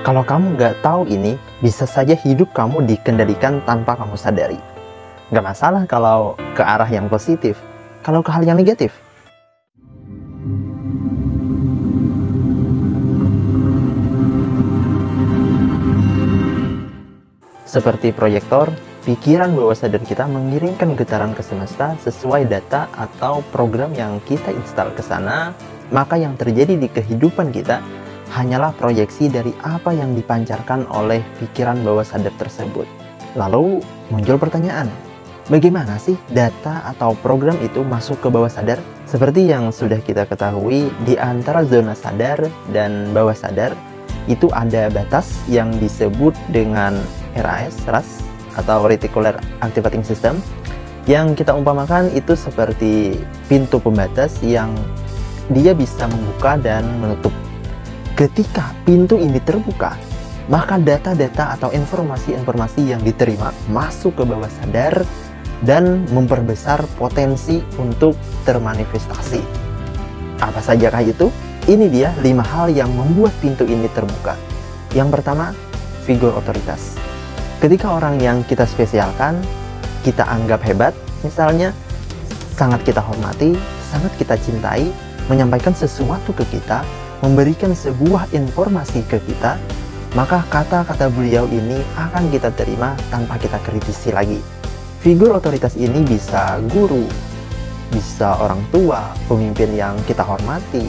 Kalau kamu nggak tahu ini, bisa saja hidup kamu dikendalikan tanpa kamu sadari. Nggak masalah kalau ke arah yang positif, kalau ke hal yang negatif. Seperti proyektor, pikiran bawah sadar kita mengirimkan getaran ke semesta sesuai data atau program yang kita install ke sana, maka yang terjadi di kehidupan kita hanyalah proyeksi dari apa yang dipancarkan oleh pikiran bawah sadar tersebut. Lalu muncul pertanyaan, bagaimana sih data atau program itu masuk ke bawah sadar? Seperti yang sudah kita ketahui, di antara zona sadar dan bawah sadar itu ada batas yang disebut dengan RAS atau Reticular Activating System, yang kita umpamakan itu seperti pintu pembatas yang dia bisa membuka dan menutup. Ketika pintu ini terbuka, maka data-data atau informasi-informasi yang diterima masuk ke bawah sadar dan memperbesar potensi untuk termanifestasi. Apa sajakah itu? Ini dia 5 hal yang membuat pintu ini terbuka. Yang pertama, figur otoritas. Ketika orang yang kita spesialkan, kita anggap hebat, misalnya sangat kita hormati, sangat kita cintai, menyampaikan sesuatu ke kita, memberikan sebuah informasi ke kita, maka kata-kata beliau ini akan kita terima tanpa kita kritisi lagi. Figur otoritas ini bisa guru, bisa orang tua, pemimpin yang kita hormati,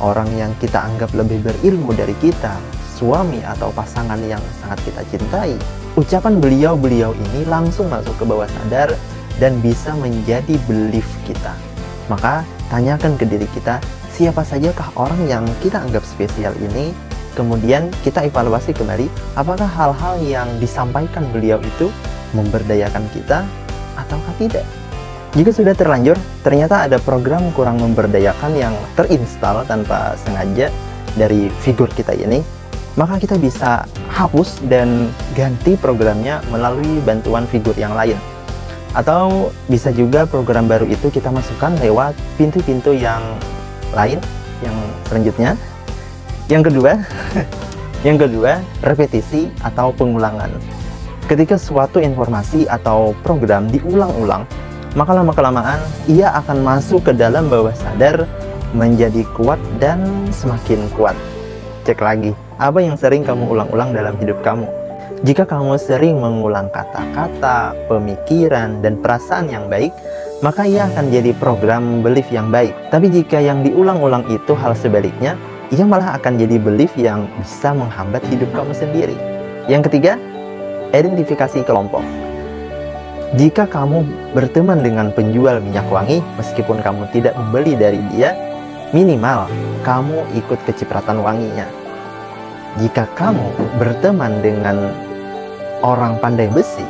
orang yang kita anggap lebih berilmu dari kita, suami atau pasangan yang sangat kita cintai. Ucapan beliau-beliau ini langsung masuk ke bawah sadar dan bisa menjadi belief kita. Maka tanyakan ke diri kita, siapa sajakah orang yang kita anggap spesial ini? Kemudian kita evaluasi kembali, apakah hal-hal yang disampaikan beliau itu memberdayakan kita ataukah tidak? Jika sudah terlanjur, ternyata ada program kurang memberdayakan yang terinstal tanpa sengaja dari figur kita ini, maka kita bisa hapus dan ganti programnya melalui bantuan figur yang lain. Atau bisa juga program baru itu kita masukkan lewat pintu-pintu yang lain, yang selanjutnya. Yang kedua, repetisi atau pengulangan. Ketika suatu informasi atau program diulang-ulang, maka lama-kelamaan ia akan masuk ke dalam bawah sadar, menjadi kuat dan semakin kuat. Cek lagi, apa yang sering kamu ulang-ulang dalam hidup kamu? Jika kamu sering mengulang kata-kata, pemikiran, dan perasaan yang baik, maka ia akan jadi program belief yang baik. Tapi jika yang diulang-ulang itu hal sebaliknya, ia malah akan jadi belief yang bisa menghambat hidup kamu sendiri. Yang ketiga, identifikasi kelompok. Jika kamu berteman dengan penjual minyak wangi, meskipun kamu tidak membeli dari dia, minimal kamu ikut kecipratan wanginya. Jika kamu berteman dengan orang pandai besi,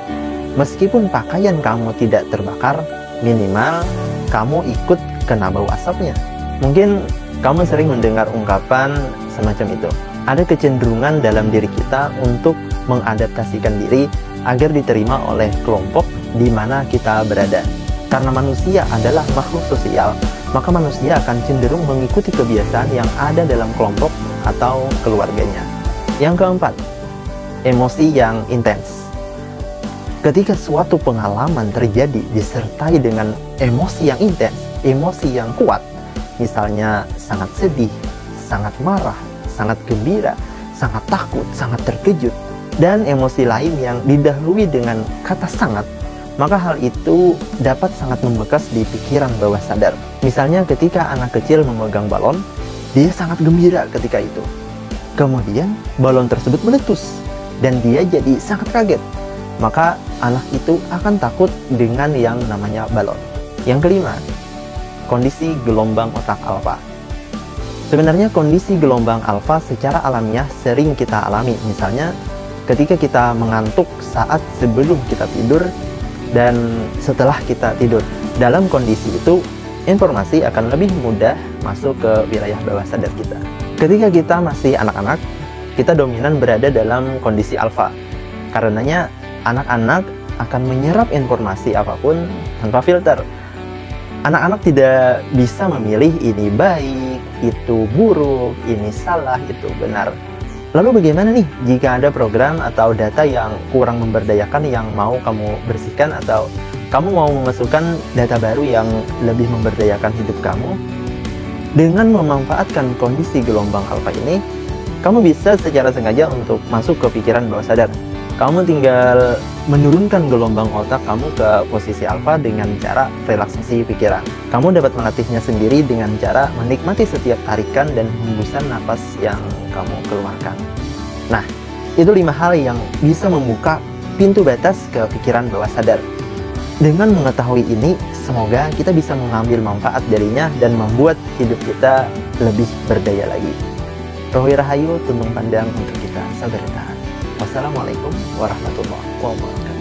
meskipun pakaian kamu tidak terbakar, minimal kamu ikut kena bau asapnya. Mungkin kamu sering mendengar ungkapan semacam itu. Ada kecenderungan dalam diri kita untuk mengadaptasikan diri agar diterima oleh kelompok di mana kita berada. Karena manusia adalah makhluk sosial, maka manusia akan cenderung mengikuti kebiasaan yang ada dalam kelompok atau keluarganya. Yang keempat, emosi yang intens. Ketika suatu pengalaman terjadi disertai dengan emosi yang intens, emosi yang kuat, misalnya sangat sedih, sangat marah, sangat gembira, sangat takut, sangat terkejut, dan emosi lain yang didahului dengan kata sangat, maka hal itu dapat sangat membekas di pikiran bawah sadar. Misalnya ketika anak kecil memegang balon, dia sangat gembira ketika itu. Kemudian balon tersebut meletus dan dia jadi sangat kaget. Maka anak itu akan takut dengan yang namanya balon. Yang kelima, kondisi gelombang otak alfa. Sebenarnya kondisi gelombang alfa secara alamiah sering kita alami. Misalnya ketika kita mengantuk saat sebelum kita tidur dan setelah kita tidur. Dalam kondisi itu, informasi akan lebih mudah masuk ke wilayah bawah sadar kita. Ketika kita masih anak-anak, kita dominan berada dalam kondisi alfa. Karenanya, anak-anak akan menyerap informasi apapun tanpa filter. Anak-anak tidak bisa memilih ini baik, itu buruk, ini salah, itu benar. Lalu bagaimana nih jika ada program atau data yang kurang memberdayakan yang mau kamu bersihkan, atau kamu mau memasukkan data baru yang lebih memberdayakan hidup kamu? Dengan memanfaatkan kondisi gelombang alfa ini, kamu bisa secara sengaja untuk masuk ke pikiran bawah sadar. Kamu tinggal menurunkan gelombang otak kamu ke posisi alfa dengan cara relaksasi pikiran. Kamu dapat melatihnya sendiri dengan cara menikmati setiap tarikan dan hembusan napas yang kamu keluarkan. Nah, itu 5 hal yang bisa membuka pintu batas ke pikiran bawah sadar. Dengan mengetahui ini, semoga kita bisa mengambil manfaat darinya dan membuat hidup kita lebih berdaya lagi. Rohi Rahayu, tundung pandang untuk kita sabar tahan. Wassalamualaikum warahmatullahi wabarakatuh.